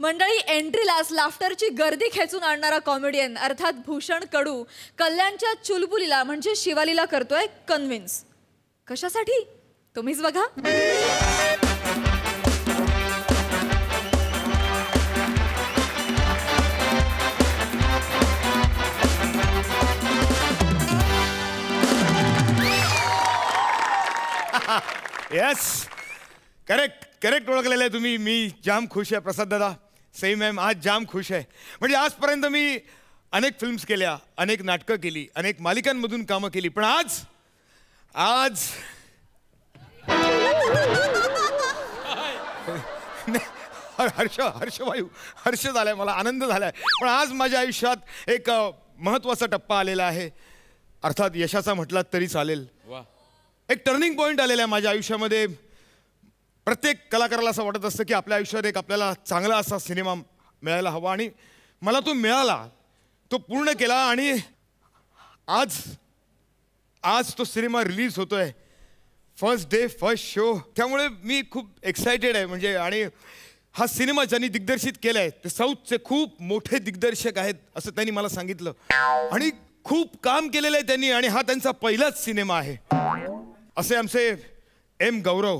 मंडळी, एंट्रीलाच लाफ्टरची गर्दी खेचून आणणारा कॉमेडियन अर्थात भूषण कडू कल्याणच्या चुलबुलीला म्हणजे शिवालीला करतोय कन्व्हिन्स. कशासाठी तुम्हीच बघा. यस, करेक्ट ओळखलेलं आहे तुम्ही. मी जाम खुश आहे प्रसाद दादा. सई मॅम, आज जाम खुश आहे. म्हणजे आजपर्यंत मी अनेक फिल्म्स केल्या, अनेक नाटकं केली, अनेक मालिकांमधून कामं केली, पण आज हर्ष झालाय, मला आनंद झालाय. पण आज माझ्या आयुष्यात एक महत्त्वाचा टप्पा आलेला आहे. अर्थात यशाचा म्हटलात तरी चालेल. एक टर्निंग पॉईंट आलेला आहे माझ्या आयुष्यामध्ये. प्रत्येक कलाकाराला असं वाटत असतं की आपल्या आयुष्यात एक आपल्याला चांगला असा सिनेमा मिळायला हवा, आणि मला तो मिळाला, तो पूर्ण केला, आणि आज तो सिनेमा रिलीज होतोय. First day first show. त्यामुळे मी खूप एक्सायटेड आहे. म्हणजे आणि हा सिनेमा ज्यांनी दिग्दर्शित केलाय ते साऊथचे खूप मोठे दिग्दर्शक आहेत असं त्यांनी मला सांगितलं, आणि खूप काम केलेलं आहे त्यांनी, आणि हा त्यांचा पहिलाच सिनेमा आहे. असे आमचे एम गौरव,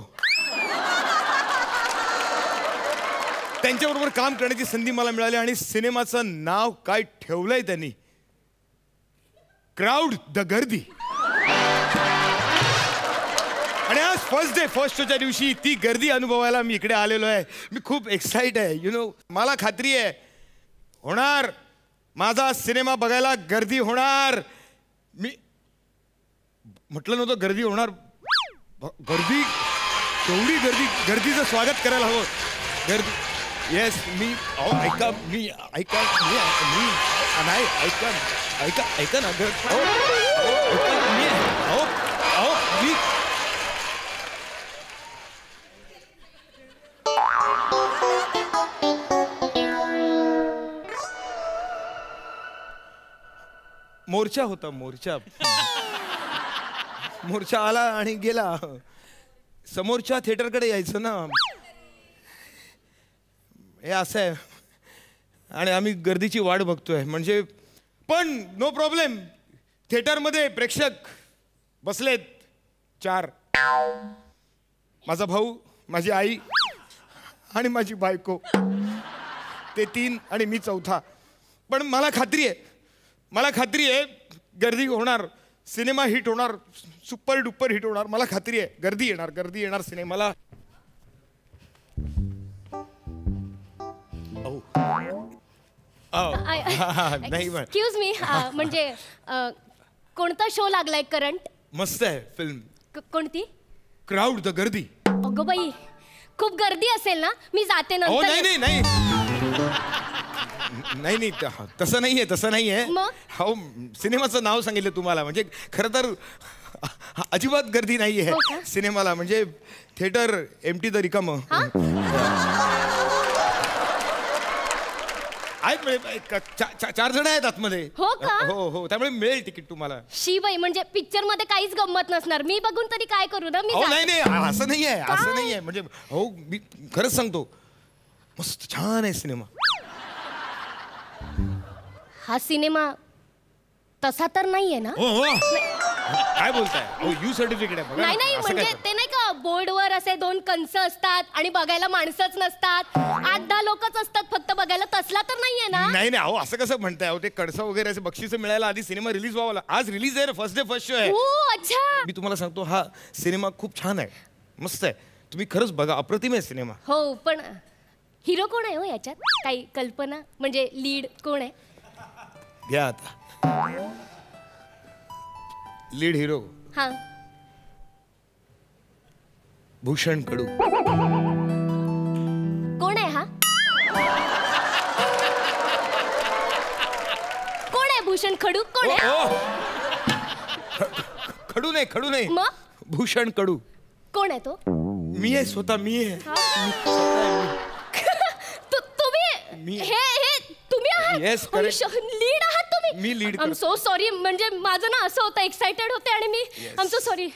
त्यांच्याबरोबर काम करण्याची संधी मला मिळाली, आणि सिनेमाचं नाव काय ठेवलंय त्यांनी, क्राऊड द गर्दी. आणि आज फर्स्ट डे फर्स्ट शोच्या दिवशी ती गर्दी अनुभवायला मी इकडे आलेलो आहे. मी खूप एक्साइट आहे. यु नो, मला खात्री आहे होणार, माझा सिनेमा बघायला गर्दी होणार. मी म्हटलं नव्हतं गर्दी होणार. गर्दी, तेवढी गर्दीचं स्वागत करायला हवं. गर्दी, येस. मी ऐका ना मी मोर्चा होता, मोर्चा आला आणि गेला. समोरच्या थिएटरकडे यायचं ना, हे असं आहे. आणि आम्ही गर्दीची वाट बघतोय. म्हणजे पण नो प्रॉब्लेम. थिएटरमध्ये प्रेक्षक बसलेत 4. माझा भाऊ, माझी आई आणि माझी बायको, ते 3, आणि मी 4था. पण मला खात्री आहे गर्दी होणार, सिनेमा हिट होणार, सुपर डुपर हिट होणार. मला खात्री आहे गर्दी येणार सिनेमाला. नाही, एक्सक्यूज मी, म्हणजे कोणता शो लागलाय करंट? मस्त आहे फिल्म. कोणती? क्राऊड द गर्दी. अगं बाई, खूप गर्दी असेल ना, मी जाते नंतर. नाही, तसं नाहीये. हो, सिनेमाचं नाव सांगितलं तुम्हाला. म्हणजे खरं तर अजिबात गर्दी नाहीये सिनेमाला. म्हणजे थिएटर एम्प्टी द रिकामं आहेत. 4 जण आहेत आतमध्ये. हो का? हो, त्यामुळे मिळेल तिकीट तुम्हाला. बाई, म्हणजे पिक्चर मध्ये काहीच गंमत नसणार. मी बघून तरी काय करू ना. नाही, असं नाहीये. म्हणजे हो, मी खरंच सांगतो, मस्त छान आहे सिनेमा. हा सिनेमा तसा तर नाहीये ना? हो, काय बोलताय? यू सर्टिफिकेट आहे. नाही, म्हणजे ते नाही का बोर्डवर असे 2 कंस असतात आणि बघायला माणसंच नसतात, 8-10 लोकच असतात फक्त बघायला, तसला तर नाहीये ना? नाही, असं कसं म्हणताय? ते कडसं वगैरे असे बक्षीस मिळायला आधी सिनेमा रिलीज व्हावा. आज रिलीज आहे, फर्स्ट डे फर्स्ट शो आहे. अच्छा. मी तुम्हाला सांगतो, हा सिनेमा खूप छान आहे, मस्त आहे. तुम्ही खरंच बघा, अप्रतिम आहे सिनेमा. हो, पण हिरो कोण आहे हो याच्यात? काही कल्पना? म्हणजे लीड कोण आहे? घ्या आता. लीड हिरो भूषण कडू. कोण आहे हा? कोण आहे भूषण कडू? कोण आहे? खडू नाही, मग भूषण कडू. कोण आहे तो? मी आहे, स्वतः मी आहे. तुम्ही येस, लीड आहात तुम्ही? मी lead. I am so sorry. म्हणजे माझं ना असं होतं, एक्साइटेड होते आणि मी आय एम सो सॉरी.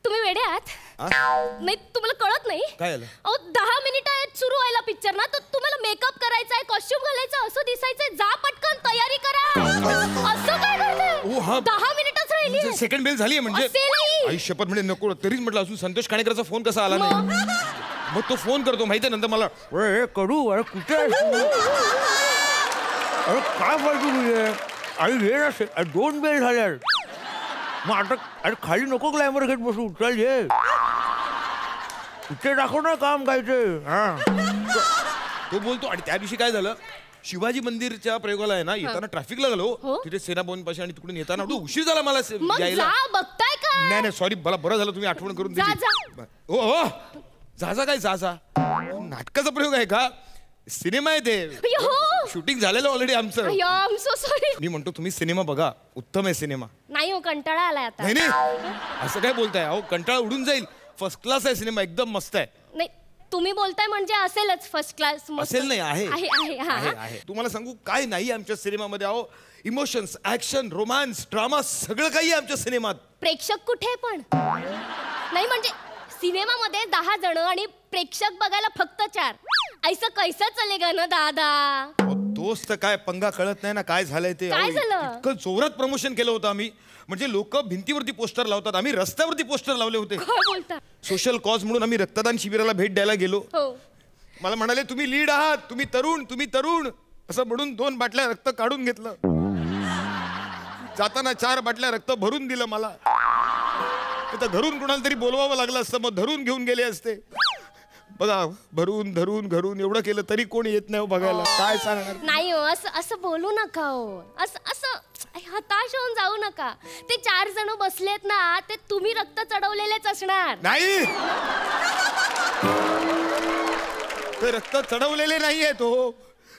तुम्ही वेडे आहात? नाही तुम्हाला कळत नाही काय झालं? अहो 10 मिनिटं आहेत सुरू व्हायला पिक्चर ना, तर तुम्हाला मेकअप करायचा आहे, कॉस्ट्युम घालायचं, असं दिसायचंय. जा पटकन तयारी करा. असं काय ओ, हा. करताय? 10 मिनिटच राहिली. सेकंड बेल झाली म्हणजे असेलही. आई शपथ म्हणजे नको. तरीच म्हटलं अजून संतोष काणेकरचा फोन कसा आला नाही. मग तो फोन करतो माहिती नंतर मला, अरे कडू अरे कुठे अरे काय फालतू तुझे आणि हे ना 2 बेल झाल्या मग आता अरे खाली नको ग्लॅमर घेत बसू. चल ये इथे दाखव ना काम काय ते. तो बोलतो. आणि त्या दिवशी काय झालं, शिवाजी मंदिरच्या प्रयोगाला आहे ना येताना ट्रॅफिक लागलो तिथे सेना भवन पाशी आणि तिकडून येताना उशीर झाला मला मग यायला. जा बघताय का? नाही सॉरी मला बरं झालं तुम्ही आठवण करून दिली. हो हो जा काय जा नाटकाचा प्रयोग आहे का? सिनेमा आहे ते. शूटिंग झालेलं ऑलरेडी आमचं. So sorry. मी म्हणतो तुम्ही सिनेमा बघा, उत्तम आहे सिनेमा. नाही हो कंटाळा आलाय आता. नाही असं काय बोलताय? अहो कंटाळा उडून जाईल. फर्स्ट क्लास आहे सिनेमा, एकदम मस्त आहे. नाही तुम्ही बोलताय म्हणजे असेलच फर्स्ट क्लास. असेल नाही आहे आहे. आहे. तुम्हाला सांगू काय नाही आमच्या सिनेमामध्ये. अहो इमोशन्स, ऍक्शन, रोमांस, ड्रामा सगळं काही आहे आमच्या सिनेमात. प्रेक्षक कुठे पण नाही म्हणजे सिनेमामध्ये 10 जण आणि प्रेक्षक बघायला फक्त 4. ऐसा कैसा चलेगा ना दादा. तोच तर काय पंगा कळत नाही ना काय झालंय ते. काय झालं? इतकं जोरात प्रमोशन केलं होतं आम्ही. म्हणजे लोक भिंतीवरती पोस्टर लावतात, आम्ही रस्त्यावरती पोस्टर लावले होते. काय बोलता? सोशल कॉज म्हणून आम्ही रक्तदान शिबिराला भेट द्यायला गेलो. हो. मला म्हणाले तुम्ही लीड आहात, तुम्ही तरुण असं म्हणून 2 बाटल्या रक्त काढून घेतलं. जाताना 4 बाटल्या रक्त भरून दिलं मला. तर घरून कुणाला तरी बोलवावं लागलं असतं, मग धरून घेऊन गेले असते. बघा धरून एवढं केलं तरी कोणी येत नाही बघायला. काय सांगणार? नाही हो असं बोलू नका हो. असं हताश होऊन जाऊ नका. ते 4 जण बसलेत ना, ते तुम्ही रक्त चढवलेलेच असणार. नाही ते रक्त चढवलेले नाहीये. तो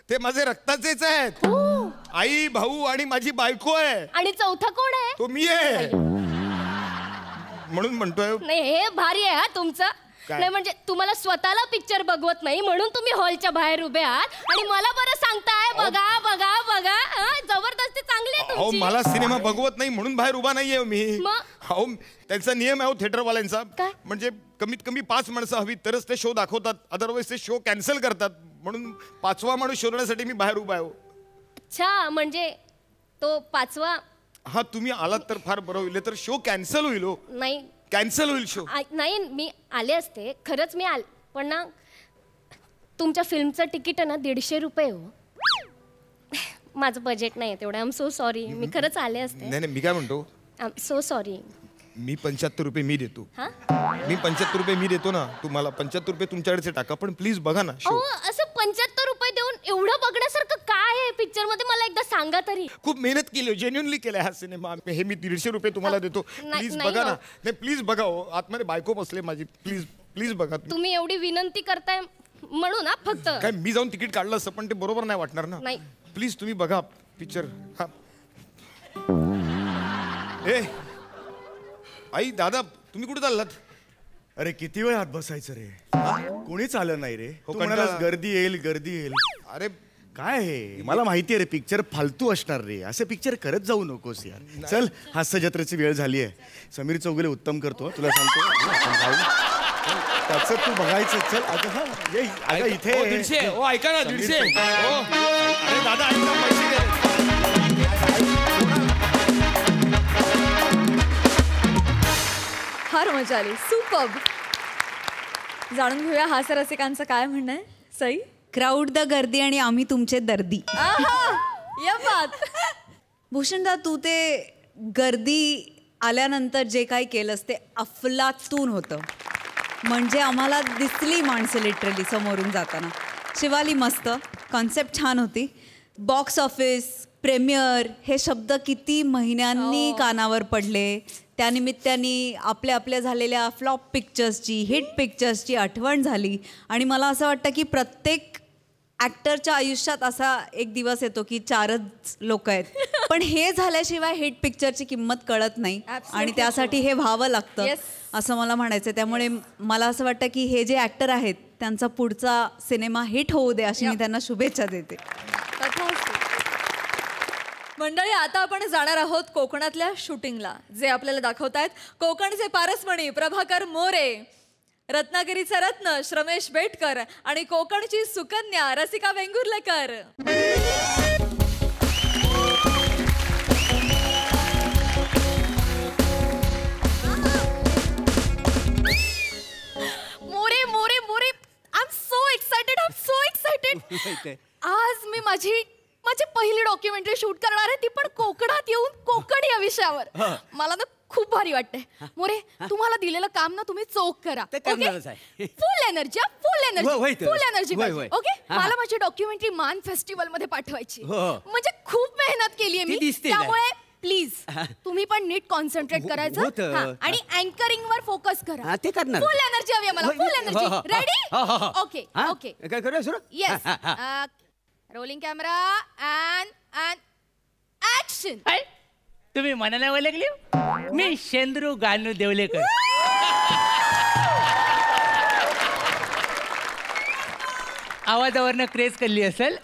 ते माझे रक्ताचेच आहेत. आई, भाऊ आणि माझी बायको आहे. आणि चौथा कोण आहे? तो मी आहे. म्हणून म्हणतोय. नाही हे भारी आहे हा तुमचं. नाही म्हणजे तुम्हाला स्वतःला पिक्चर बघवत नाही म्हणून तुम्ही हॉलच्या बाहेर उभे आहात आणि मला बरं सांगताय बघा. जबरदस्ती चांगली आहे अहो तुमची. मला सिनेमा बघवत नाही म्हणून बाहेर उभा नाहीये मी. अहो त्यांचा नियम आहे थिएटरवाल्यांचा. म्हणजे कमीत कमी 5 माणसं हवी तरच ते शो दाखवतात, अदरवाईज ते शो कॅन्सल करतात. म्हणून 5वा माणूस शोधण्यासाठी मी बाहेर उभा आहे. अच्छा म्हणजे तो 5वा. हा तुम्ही आलात तर फार बरं होईल, तर शो कॅन्सल होईल. हो नाही कॅन्सल होईल शो. नाही मी आले असते खरंच मी पण ना तुमच्या फिल्मचं तिकीट आहे ना 150 रुपये हो. माझं बजेट नाही तेवढं. I am so sorry. मी खरंच आले असते. नाही मी काय म्हणतो, आय एम सो सॉरी. मी 75 रुपये मी देतो. हा मी 75 रुपये मी देतो ना तुम्हाला. 75 रुपये तुमच्याकडचे टाका, पण प्लीज बघा ना शो. असं 75 रुपये देऊन एवढं बघण्यासारखं काय आहे पिक्चर मध्ये मला एकदा सांगा तरी. खूप मेहनत केली, जेन्युअनली केलाय हा सिनेमा. हे मी 150 रुपये तुम्हाला देतो. प्लीज बघा ना. नाही प्लीज बघा हो. आतमध्ये बायको बसले माझी. प्लीज बघा. तुम्ही एवढी विनंती करताय म्हणून ना फक्त. काय मी जाऊन तिकीट काढलं असतं पण ते बरोबर नाही वाटणार ना. नाही प्लीज तुम्ही बघा पिक्चर. ए आई, दादा तुम्ही कुठे चाललात? अरे किती वेळ हात बसायचं रे. कोणीच आलं नाही रे. हो, तू म्हणालास गर्दी येईल. अरे काय हे मला माहिती आहे रे पिक्चर फालतू असणार रे. असे पिक्चर करत जाऊ नकोस यार. चल हास्य जत्रेची वेळ झाली आहे. समीर चौगुले उत्तम करतो तुला सांगतो. त्याचं तू बघायचं. चल अगं इथे 150. हो ऐका ना 150. अरे दादा ऐका पैसे दे. फार मजा आली. सुपर्ब. जाणून घेऊया हास्यरसिकांचं काय म्हणणं आहे. सई. क्राऊड द गर्दी आणि आम्ही तुमचे दर्दी. या बात. भूषणदा तू ते गर्दी आल्यानंतर जे काही केलंस ते अफलातून होतं. म्हणजे आम्हाला दिसली माणसं लिटरली समोरून जाताना. शिवाली मस्त, कॉन्सेप्ट छान होती. बॉक्स ऑफिस, प्रेमियर हे शब्द किती महिन्यांनी कानावर पडले. त्यानिमित्ताने आपल्या झालेल्या फ्लॉप पिक्चर्सची, हिट पिक्चर्सची आठवण झाली. आणि मला असं वाटतं की प्रत्येक ॲक्टरच्या आयुष्यात असा एक दिवस येतो की 4च लोक आहेत. पण हे झाल्याशिवाय हिट पिक्चरची किंमत कळत नाही आणि त्यासाठी हे व्हावं लागतं असं मला म्हणायचं. त्यामुळे मला असं वाटतं की हे जे ॲक्टर आहेत त्यांचा पुढचा सिनेमा हिट होऊ दे अशी मी त्यांना शुभेच्छा देते. मंडळी, आता आपण जाणार आहोत कोकणातल्या शूटिंगला, जे आपल्याला दाखवतायत कोकणचे पारसमणी प्रभाकर मोरे, रत्नागिरीचा रत्न श्रमेश बेटकर आणि कोकणची Sukanya Rasika Vengurlekar. More More More, I am so excited, I am so excited. आज मी माझी पहिली डॉक्युमेंटरी शूट करणार आहे, ती पण कोकणात येऊन कोकण या विषयावर. मला ना खूप भारी वाटतंय. मोरे, तुम्हाला दिलेलं काम ना तुम्ही चोख करा. फुल एनर्जी, फुल एनर्जी, फुल एनर्जी. ओके, मला माझी डॉक्युमेंटरी मान फेस्टिवल मध्ये पाठवायची. म्हणजे खूप मेहनत केली आहे मी, त्यामुळे प्लीज तुम्ही पण नीट कॉन्सन्ट्रेट करायचं आणि अँकरिंग वर फोकस करा. फुल एनर्जी हवी मला, फुल energy. Ready? Okay okay, yes. Rolling camera and action. तुम्ही मनाला ओळखली? मी शेंद्रू गानू देवलेकर. आवाजावरनं क्रेज करली असेल.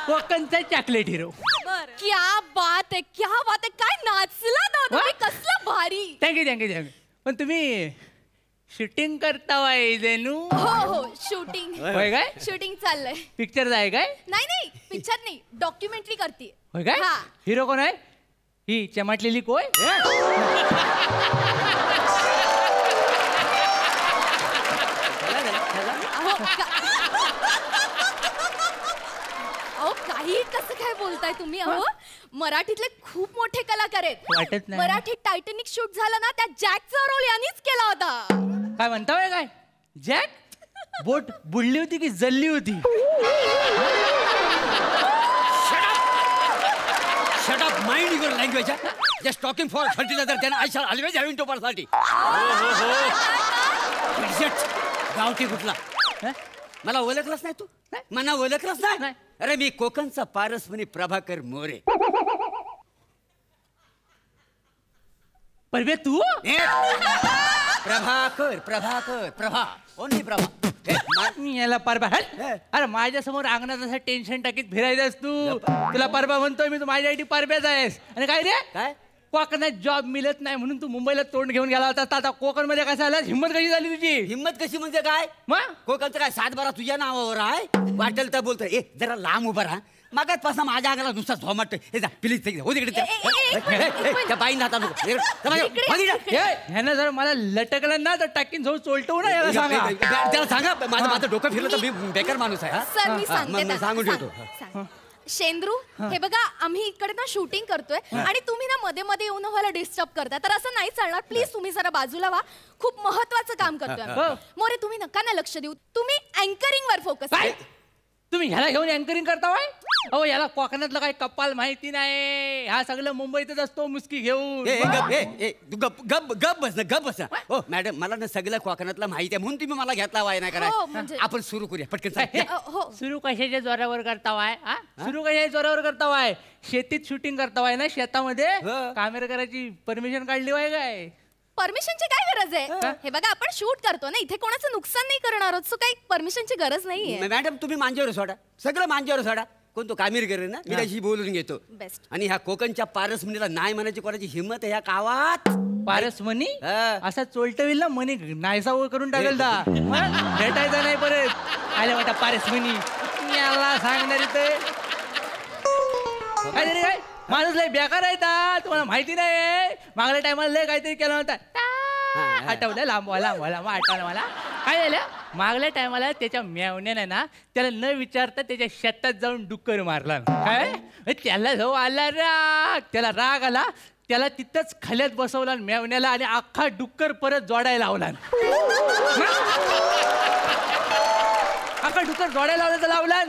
कोकणचा चॉकलेट हिरो. क्या बात आहे, क्या बात आहे. काय नाचला ना तुम्ही, कसलं भारी. Thank you thank you thank you. पण तुम्ही शूटिंग करता वाय जेनू? हो, शूटिंग. होय काय? शूटिंग चाललंय. पिक्चर आहे काय? नाही, पिक्चर नाही, डॉक्युमेंटरी करते. होय काय? हिरो कोण आहे? ही चमाटलेली कोय? अहो, काही कसं काय बोलताय तुम्ही? अहो, मराठीतले खूप मोठे कलाकार आहेत. वाटत नाही. मराठीत टायटॅनिक शूट झाला ना, त्या जॅकचा रोल यांनीच केला होता. काय म्हणता काय? जॅक? बोट बुडली होती की जल्ली होती? Shut up, mind your language. Just talking for 30 other, then I shall always have into personality. गावठी कुठला? मला ओळखलंच नाही तू? मला ओळखलंच नाही? अरे मी कोकणचा पारसमणी प्रभाकर मोरे. परवे तू? प्रभाकर प्रभाकर प्रभा, ओनली प्रभा. मी याला परबा. अरे माझ्या समोर अंगणात असं टेन्शन टाकीत फिरायचंस तू. तुला परबा म्हणतोय मी, तू माझ्यासाठी परब्याच आहेस. आणि काय रे, काय कोकणात जॉब मिळत नाही म्हणून तू मुंबईला तोंड घेऊन गेला होता. आता कोकण मध्ये कसं आला? हिंमत कशी झाली तुझी? हिम्मत कशी म्हणजे काय? मग कोकणचं काय 7-12 तुझ्या नावावर आहे? वाटेल तर बोलतोय. ए जरा लांब उभा राहा. मागातपासून माझ्या अंगाला नुसता झोमाट. हे जा प्लीज, हो तिकडे त्या बाईन हाता नको. ह्यानं जर मला लटकलं ना तर टाकीन जाऊन चोलटवू ना. याला सांगा, त्याला सांगा. माझं डोकं फिरलं तर मी बेकार माणूस आहे. सर, मी सांगते, सांगून ठेवतो. शेंद्रू, हे बघा, आम्ही इकडे ना शूटिंग करतोय आणि तुम्ही ना मध्ये मध्ये येऊन व्हायला डिस्टर्ब करताय, तर असं नाही चालणार. प्लीज तुम्ही जरा बाजूला व्हा. खूप महत्वाचं काम करतोय. मोरे, तुम्ही नका ना लक्ष देऊ. तुम्ही अँकरिंग वर फोकस. तुम्ही ह्याला घेऊन अँकरिंग करताय? अहो, याला कोकणातलं काही कपाल माहिती नाही. हा सगळं मुंबईतच असतो मुस्की घेऊन. गप बस. हो मॅडम, मला ना सगळं कोकणातलं माहिती आहे म्हणून तुम्ही मला घेतला वाय नाही करा. आपण सुरू करूया पटकन. सुरू कशाच्या जोरावर करतावाय? सुरू कशाच्या जोरावर करतावाय? शेतीत शूटिंग करतावाय ना, शेतामध्ये कॅमेरा करायची परमिशन काढली वाय काय? परमिशनची काय गरज आहे? हे बघा, आपण शूट करतो ना, इथे कोणाचं नुकसान नाही करणार आहोत, सो काही परमिशनची गरज नाहीये. मॅडम तुम्ही मांजेवर सोडा, सगळं मांजेवर सोडा. कोण तो कामीर करेल ना, मी त्याशी बोलून घेतो. बेस्ट. आणि ह्या कोकणच्या पारसमणीला नाही म्हणायची कोणाची हिंमत आहे ह्या गावात? पारसमणी असा चोलटविल ना, मनी नायसावर करून टाकेल दा. भेटायचा नाही परत. आले वाटा पारसमणी याला सांगणार ते काय तरी. काय माणूस लय बेकार आहे ता, तुम्हाला माहिती नाही? मागल्या टायमाला लय काहीतरी केलं होता. आठवलं? लांब आठवलं मला. काय झालं? मागल्या टायमाला त्याच्या मेवण्याने ना त्याला न विचारता त्याच्या शेतात जाऊन डुक्कर मारला. काय त्याला जो आला राग, त्याला राग आला, त्याला तिथंच खाल्यात बसवला मेवण्याला आणि अख्खा डुक्कर परत जोडायला लावला. अख्खा डुक्कर जोडायला लावला.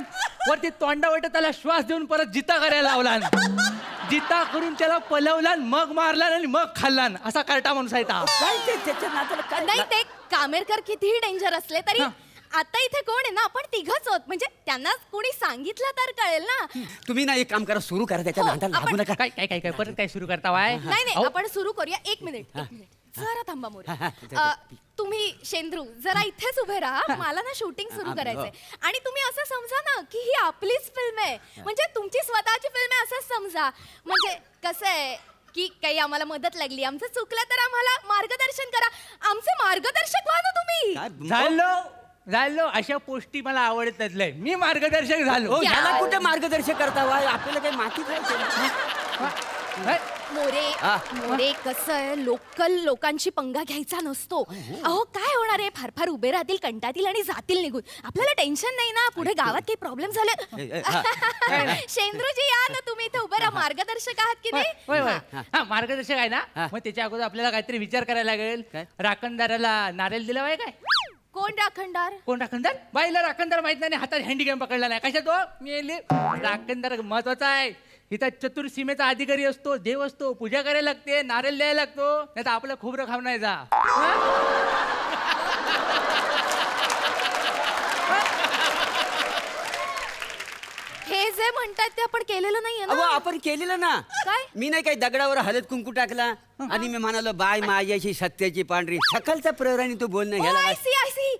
वरती तोंडावट त्याला श्वास देऊन परत जिता करायला लावला. जिता करून त्याला पलवला, मग मारला आणि मग खाल्ला. असा कार्टा माणूस आहे. नाही, ते कामेरकर कितीही डेंजर असले तरी आता इथे कोण आहे ना, आपण तिघच आहोत. म्हणजे त्यांना कोणी सांगितलं तर कळेल ना. तुम्ही ना एक काम करा, सुरू करा. त्याच्या नादाला लागू नका. काय काय काय काय परत काय सुरू करता वाय? नाही, आपण सुरू करूया. एक मिनिट. जरा थांबा मोरे. हा, हा. तुम्ही शेंद्रू जरा इथेच उभे राहा. मला ना शूटिंग सुरू करायचंय आणि तुम्ही असं समजा ना की ही आपलीच फिल्म आहे, म्हणजे तुमची स्वतःची फिल्म आहे असं समजा. म्हणजे कसं आहे की काही आम्हाला मदत लागली, आमचं चुकलं तर आम्हाला मार्गदर्शन करा. आमचे मार्गदर्शक व्हा ना तुम्ही. झालो अशा पोस्टी मला आवडत नाही. मी मार्गदर्शक झालो. हो, याला कुठे मार्गदर्शक करता वा? आपल्याला काही माहिती मोरे कसं आहे, लोकल लोकांची पंगा घ्यायचा नसतो. अहो काय होणार आहे, फार फार उभे राहतील, कंटाळतील आणि जातील निघून. आपल्याला टेन्शन नाही ना, पुढे गावात काही प्रॉब्लेम झाले. शेंद्रूजी या ना तुम्ही इथे उभे राहा. मार्गदर्शक आहात की नाही? मार्गदर्शक आहे ना. मग त्याच्या अगोदर आपल्याला काहीतरी विचार करायला लागेल. राखणदाराला नारळ दिला पाहिजे काय? कोण राखणदार? कोण राखणदार? बाईला राखणदार माहित नाही, हातात हँडीकॅम पकडला नाही. कशा तो मी राखणदार महत्वाचा आहे. इथं चतुर्सीमेचा अधिकारी असतो, देव असतो, पूजा करायला लागते, नारळ द्यायला लागतो, नाही तर आपलं खोबरं खाऊ नाही जा. हे जे म्हणतात ते आपण केलेलं नाहीये ना. आपण केलेलं ना. काय? मी नाही काही दगडावर हळद कुंकू टाकला आणि मी म्हणालो बाय माझ्याशी सत्याची पांढरी. सकाळचा प्रहराने तो बोलणं घ्यायला. आय सी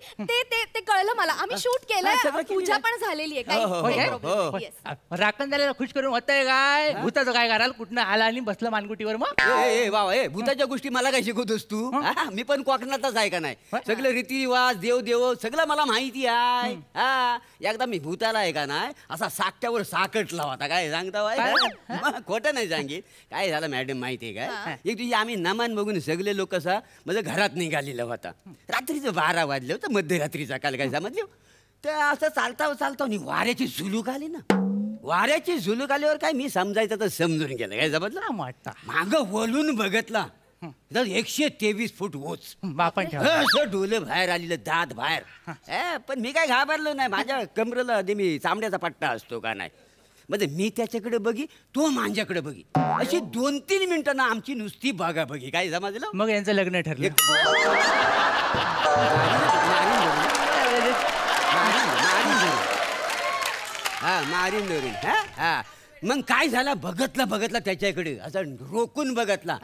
ते कळलं मला. आम्ही शूट केलंय, पूजा पण झालेली आहे. काही राखणदाराला खुश करून होतंय काय? भूताचं काय कराल? कुठनं आला आणि बसलं मानगुटीवर. मग वा भूताच्या गोष्टी मला काय शिकवतोस तू? मी पण कोकणातच आहे का नाही? सगळे रीतिरिवाज देव सगळं मला माहिती आहे. हा एकदा मी भूताला आहे का नाही असा साकट्यावर साकटला होता. काय सांगता? खोटं नाही सांगित. काय झालं मॅडम माहितीये काय? एक दिवशी आम्ही नमान बघून सगळे लोक असं म्हणजे घरात निघालेलं होता. रात्रीचं 12 वाजले होतं, मध्यरात्रीचा काल. काय समजलं? तर असं चालता आणि वाऱ्याची झुलूक आली ना. वाऱ्याची झुलूक आल्यावर काय मी समजायचं तर समजून गेलं. काय समजलं? माग वळून बघितला तर 123 फूट ओच. असं डोलं बाहेर आलेलं, दात बाहेर. पण मी काय घाबरलो नाही. माझ्या कमरेला मी चामड्याचा पट्टा असतो का नाही. म्हणजे मी त्याच्याकडे बघी, तो माझ्याकडे बघी. अशी 2-3 मिनिटं ना आमची नुसती बघा बघी. काय समजलं? मग यांचं लग्न ठरलं. मारीन धरून. हा मग काय झालं? बघतला त्याच्याकडे असं रोखून बघतला.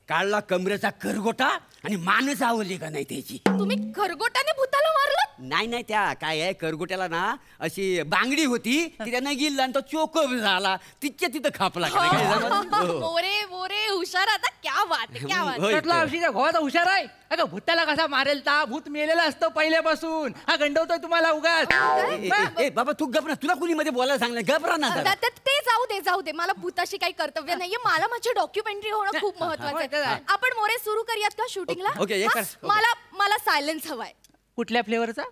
काढला कमरेचा करगोटा आणि मानच आवडली का नाही त्याची. तुम्ही खरगोटाने भूताला मारलं? नाही त्या काय आहे, करगोट्याला ना अशी बांगडी होती ती त्यानं गिल्ला आणि तो चोकप झाला. तिथं खापला. मोरे हुशार. आता क्या बात. भावाचा हुशार आहे. अगं भूताला कसा मारेल? ता भूत मेलेला असतो पहिल्यापासून. हा गंडवतोय तुम्हाला उगाच. बाबा तू गपरा. तुला कुणी मध्ये बोलायला सांगलं? गपरा ना. ते जाऊ दे. मला भूताशी काही कर्तव्य नाहीये. मला माझी डॉक्युमेंटरी होणं खूप महत्वाचं आहे. आपण मोरे सुरू करूयात का शूटिंगला? ओके. मला सायलेन्स हवाय. कुठल्या फ्लेवरचा?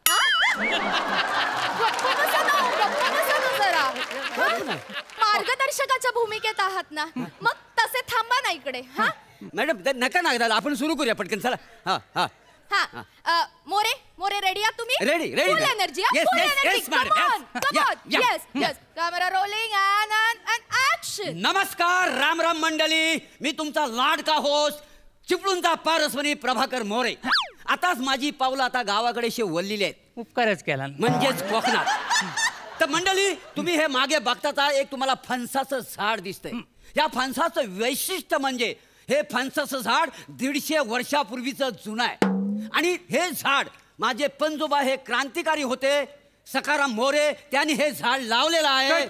मार्गदर्शकाच्या भूमिकेत आहात ना, मग तसे थांबा ना इकडे. हा मॅडम नका ना, आपण सुरू करूया पटकन. चला. मोरे रेडी आहात तुम्ही? Ready. Full energy. Camera rolling and action. नमस्कार राम मंडळी. मी तुमचा लाडका होस्ट चिपळूणचा पारसमणी प्रभाकर मोरे. आताच माझी पावलं आता गावाकडे वळलेली आहेत. उपकारच केला. म्हणजेच कोकणात. तर मंडळी तुम्ही हे मागे बघताच एक तुम्हाला फणसाचं झाड दिसतंय. या फणसाचं वैशिष्ट्य म्हणजे हे फणसाचं झाड 150 वर्षापूर्वीचं जुनं आहे. आणि हे झाड माझे पंजोबा हे क्रांतिकारी होते सखाराम मोरे, त्यांनी हे झाड लावलेलं आहे.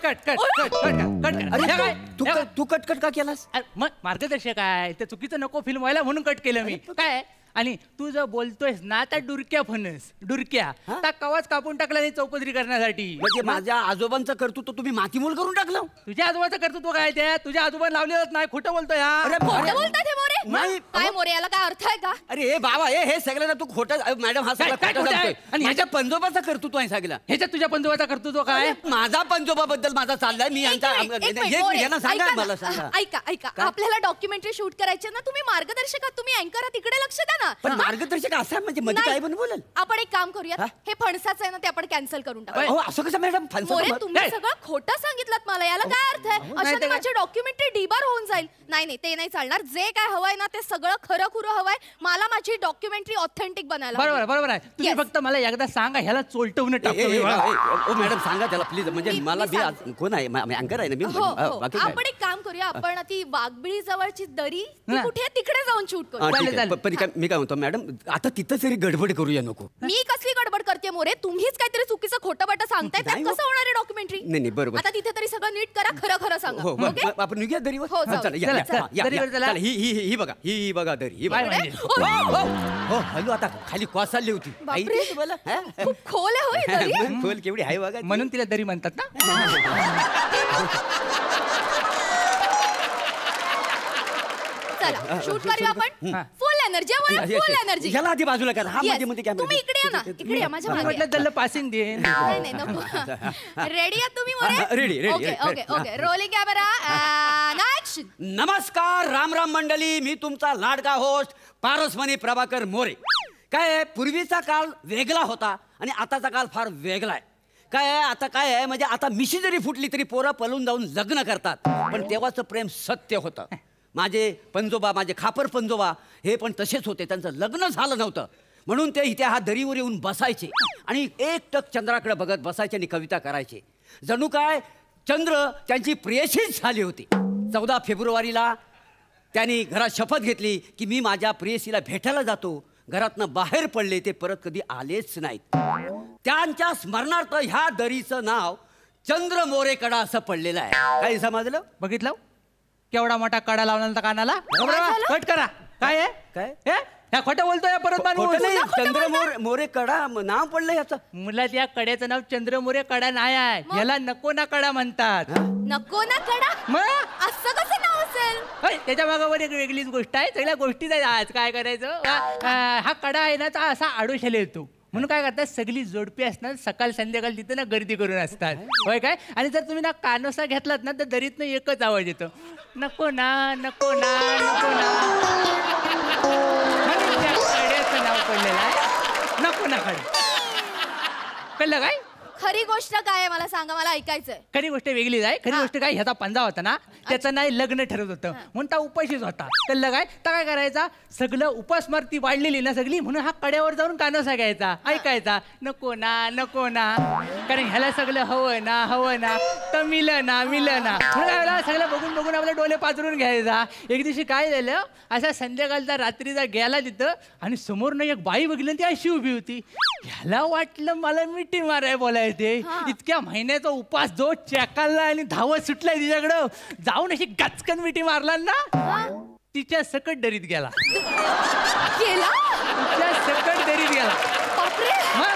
तू कट का केलास? मग मार्गदर्शक आहे ते चुकीचं नको फिल्म व्हायला म्हणून कट केलं मी. काय आणि तू जर बोलतोयस ना त्या डुरक्या त्या कवाच कापून टाकला नाही चौपदरी करण्यासाठी. म्हणजे माझ्या आजोबांचं कर्तृत्व तुम्ही मातीमोल करून टाकलं? तुझ्या आजोबाचं कर्तृत्व काय? त्या तुझ्या आजोबांना लावलेलंच नाही. खोटं बोलतोय. काय मोरे याला काय अर्थ आहे का? अरे बाबा हे सगळ्यांना तू खोटं. मॅडम हा सगळं खोटं सांगतोय. आणि माझ्या पंजोबाचं कर्तृत्व आहे सगळं. ह्याच्यात तुझ्या पंजोबाचं कर्तृत्व काय? माझा पंजोबाबद्दल माझा चाललाय. मी यांचा सांगा मला सांगा. ऐका आपल्याला डॉक्युमेंटरी शूट करायची ना. तुम्ही मार्गदर्शक आहात, तुम्ही अँकर आहात, इकडे लक्ष द्या ना. पण मार्गदर्शक असं आहे म्हणजे मध्ये नाही. काय पण बोलेल. आपण एक काम करूया, हा? हे फणसाचं आहे ना ते आपण कॅन्सल करून टाकू. हो असं कसं मॅडम मोरे तुम्ही नाही. सगळं खोटं सांगितलं मला, याला काय अर्थ आहे? नाही अशाने ते काय? माझी डॉक्युमेंटरी डिबार होऊन जाईल. नाही ते नाही चालणार. जे काय हवंय ना ते सगळं खरं खुरं हवंय. मला माझी डॉक्युमेंटरी ऑथेंटिक बनायला बरोबर हवी. बरोबर आहे. तुम्ही Yes. फक्त मला एकदा सांगा, ह्याला चोलटवून टाकतो मी बघा. मॅडम सांगा त्याला प्लीज. म्हणजे मी मला सांगते. कोण आहे अँकर आहे ना मी. हो हो. बाकी काय? आपण एक काम करूया, आपण ती वाघबिळी जवळची दरी ती हा. कुठे आहे तिकडे जाऊन शूट करू. ठीक चालेल, आहे. चालेल. पण मी काय म्हणतो मॅडम आता तिथं तरी गडबड करूया नको. मी कसली गडबड करते मोरे? तुम्हीच काहीतरी चुकीचं खोटं बाटं सांगताय. त्यात नाही हो. कसं होणार आहे डॉक्युमेंटरी? नाही, बरोबर. आता तिथे तरी सगळं नीट करा, खरं खरं सांगा. हो ओके? आपण निघूया दरीवर. हो, हा, जाऊ. चला, या, चला, या, चला. या, दरीवर या. चला. चला, ही बघा ही बघा दरी ही काय बघा. म्हणजे? हो हॅलो आता खाली कोसळली होती. बापरे. माहिती आहे तुम्हाला? हा? खूप खोल आहे हो ही दरी. मग खोल केवढी आहे बघा ती. म्हणून तिला दरी म्हणतात ना. चला शूट करूया आपण. हा. फुल एनर्जी फुल एनर्जी. याला आधी बाजूला करा. हा मध्ये मध्ये तुम्ही इकडे या ना, इकडे या माझ्या मला मागे. वाटलं त्याला पासिंग दे. नाही नाही नको. रेडी आहात तुम्ही More? Ready okay okay okay. Rolling camera action. नमस्कार राम राम मंडळी. मी तुमचा लाडका होस्ट पारसमणी प्रभाकर मोरे. काय आहे, पूर्वीचा काळ वेगळा होता आणि आताचा काळ फार वेगळा आहे. काय आहे आता काय आहे म्हणजे आता मिशी जरी फुटली तरी पोरं पळून जाऊन लग्न करतात. पण तेव्हाचं प्रेम सत्य होतं. माझे पंजोबा माझे खापर पंजोबा हे पण तसेच होते. त्यांचं लग्न झालं नव्हतं म्हणून ते इथे हा दरीवर येऊन बसायचे आणि एकटक चंद्राकडे बघत बसायचे आणि कविता करायचे. जणू काय चंद्र त्यांची प्रेयसीच झाली होती. 14 फेब्रुवारीला त्यांनी घरात शपथ घेतली की मी माझ्या प्रेयसीला भेटायला जातो. घरातनं बाहेर पडले, ते परत कधी आलेच नाहीत. त्यांच्या स्मरणार्थ ह्या दरीचं नाव चंद्र मोरे कडा असं पडलेलं आहे. काही समजलं? बघितलं केवढा मोठा कडा लावला होता कानाला. झालं? कट करा. काय आहे काय? हे? ह्या खोटं बोलतोय परत खोटं नाही. माणूस. चंद्र मोरे कडा नाव पडलं याचं. मुलात या कड्याचं नाव चंद्रमोरे कडा नाही आहे. ह्याला नको ना कडा म्हणतात. नको ना कडा. मग असं कसं नाव असेल? होय, त्याच्या मागावर एक वेगळीच गोष्ट आहे. सगळ्या गोष्टीच आहे. आज काय करायचं हा कडा आहे ना, तो असा आडोशाला येतो. म्हणून काय करतात, सगळी जोडपी असणार सकाळ संध्याकाळ तिथे ना गर्दी करून असतात. होय काय. आणि जर तुम्ही ना कानोसा घेतलात ना तर दरीतनं एकच आवाज येतो, नको ना नको ना नको ना. म्हणून त्या कड्याचं नाव पडलेलं आहे नको ना कडा. कळलं काय? खरी गोष्ट काय आहे मला सांगा, मला ऐकायचंय. खरी गोष्ट वेगळीच आहे. खरी गोष्ट काय, ह्याचा पंजा होता ना, त्याचं नाही लग्न ठरत होतं म्हणून तो उपाशीच होता. कळलं काय. तर काय करायचा, सगळं उपासमार्ती वाढलेली ना सगळी, म्हणून हा कड्यावर जाऊन कानोसा घ्यायचा, ऐकायचा, नको ना नको ना. कारण ह्याला सगळं हवं ना तर मिलं ना म्हणून काय झालं, सगळं बघून बघून आपले डोळे पाचरून घ्यायचा. एक दिवशी काय झालं, असा संध्याकाळचा रात्रीचा गेला तिथं आणि समोरनं एक बाई बघितली, ती अशी उभी होती. ह्याला वाटलं मला मिठी माराय बोलायचे. इतक्या महिन्याचा उपास जो चेकालला आणि धावत सुटलाय तिच्याकडं, जाऊन अशी गचकन मिठी मारला ना, तिच्या सकट दरीत गेला. तिच्या सकट दरीत गेला. मग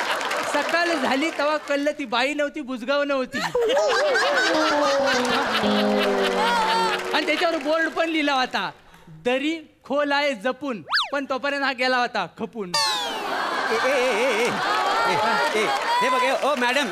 सकाळ झाली तेव्हा कळलं ती बाई नव्हती, बुजगाव नव्हती. आणि त्याच्यावर बोर्ड पण लिहिला होता, दरी खोल आहे जपून, पण तोपर्यंत हा गेला होता खपून. हे बघ ओ मॅडम,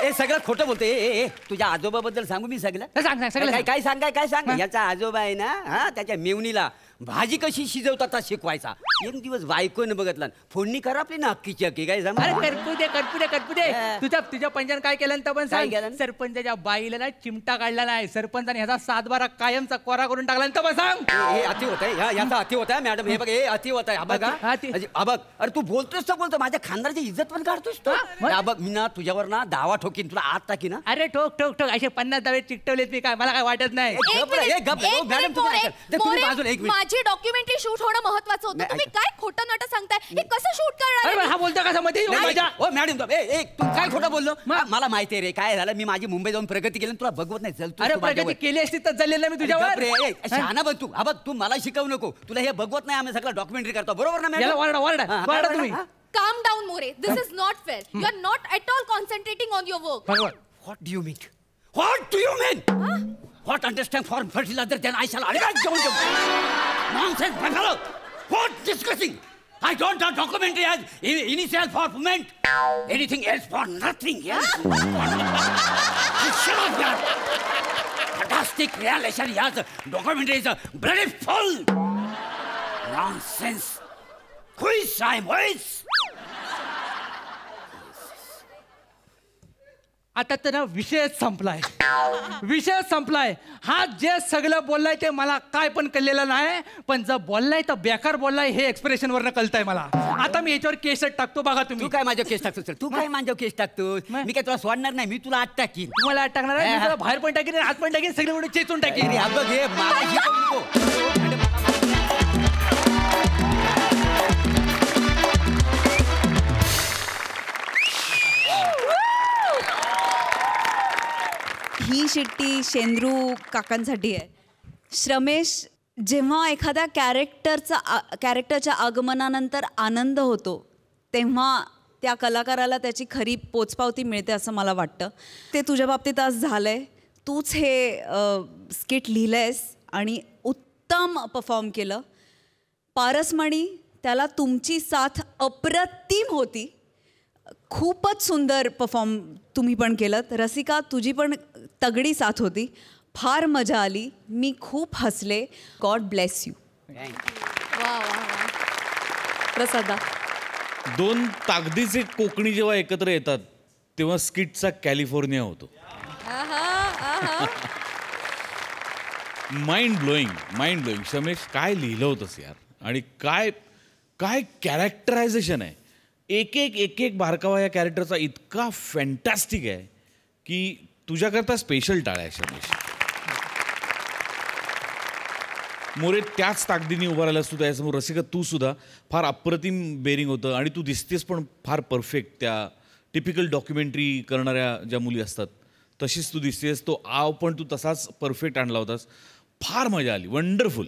हे सगळं खोटं बोलते. ए तुझ्या आजोबाबद्दल सांगू मी सगळं. सांग सगळं. काय सांग. याचा आजोबा आहे ना, हा त्याच्या मेवणीला भाजी कशी शिजवतात शिकवायचा. एक दिवस बायकोनं बघितला, फोडणी करा आपली ना अक्कीची अक्की. काय सांग. अरे करपू दे. तुझ्या पंचान काय केलं तर पण काय सांग. केलं? सरपंचाच्या बाईला ना चिमटा काढला नाही, सरपंचाने ह्याचा 7-12 कायमचा कोरा करून टाकला तर पण सांग. हे अति होत आहे, याचा अति होत आहे मॅडम. हे बघ हे अति होत आहे. बघा बघ, अरे तू बोलतोस तर बोलतो, माझ्या खानदाराची इज्जत पण काढतोस तो. बघ मी ना तुझ्यावर ना दावा ठोकीन, तुला आत टाकी ना. अरे ठोक असे 50 दावे चिकटवलेत मी, काय मला काय वाटत नाही. मॅडम तुम्ही बाजूला एक मिनिट. माझी डॉक्युमेंटरी शूट होणं महत्वाचं होतं. तुम्ही काय खोटं नाटक सांगताय? हे कसं शूट करणार अरे आहे? पण हा बोलतो कसा मध्ये माझ्या. ओ मॅडम तू काय खोटं बोललो. मला माहिती आहे रे काय झालं. मी माझी मुंबई जाऊन प्रगती केली, तुला बघवत नाही. चल अरे प्रगती केली असती तर चाललेलं मी तुझ्यावर. शहाणा बघ तू. बघ तू मला शिकवू नको, तुला हे बघवत नाही. आम्ही सगळं डॉक्युमेंटरी करतो, बरोबर ना याला मॅडम. वारडा तुम्ही. Calm down, More. This is not fair. You are not at all concentrating on your work. What do you mean? What do you mean? What understand for fertilizer then I shall nonsense, my fellow. What discussing? I don't have documentary as initial for movement. Anything else for nothing else. Shut up, yaar. Fantastic realization, yaar. Documentary is bloody full. Nonsense. खुश आहे खुश. आता तर ना विषयच संपलाय. विषय संपलाय. हा जे सगळं बोललाय ते मला काय पण कळलेलं नाही, पण जर बोललाय तर बेकार बोललाय हे एक्सप्रेशन वरनं कळतंय मला. आता मी याच्यावर केसच टाकतो बघा तू तुम्ही. काय माझ्यावर केस टाकतो? तू काय माझ्यावर केस टाकतो? मी काय तुला सोडणार नाही, मी तुला आत टाकीन. तुम्हाला आत टाकणार आहे, मी तुला बाहेर पण टाकीन, आत पण टाकीन, सगळे मिळून चेचून टाकीन. अरे हा बघ हे मला शिकवू नको. ही शिट्टी शेंद्रू काकांसाठी आहे. श्रमेश, जेव्हा एखाद्या कॅरेक्टरच्या आगमनानंतर आनंद होतो तेव्हा त्या कलाकाराला त्याची खरी पोचपावती मिळते असं मला वाटतं. ते तुझ्या बाबतीत आज झालंय. तूच हे स्किट लिहिलंयस आणि उत्तम परफॉर्म केलं. पारसमणी, त्याला तुमची साथ अप्रतिम होती. खूपच सुंदर परफॉर्म तुम्ही पण केलं. रसिका, तुझी पण तगडी साथ होती. फार मजा आली. मी खूप हसले. God bless you. प्रसादा. दोन ताकदीचे कोकणी जेव्हा एकत्र येतात तेव्हा स्किटचा कॅलिफोर्निया होतो. Mind blowing. शमेश, काय लिहिलं होतंस यार, आणि काय काय कॅरेक्टरायझेशन आहे. एक एक बारकावा या कॅरेक्टरचा इतका फॅन्टॅस्टिक आहे की तुझ्याकरता स्पेशल टाळ्या शमेश. मोरे, त्याच ताकदीने उभा राहिलास तू त्याच्यासमोर. रसिका, तू सुद्धा फार अप्रतिम बेरिंग होतं, आणि तू दिसतेस पण फार परफेक्ट. त्या टिपिकल डॉक्युमेंटरी करणाऱ्या ज्या मुली असतात तशीच तू दिसतेस. तो आव पण तू तसाच परफेक्ट आणला होतास. फार मजा आली. वंडरफुल.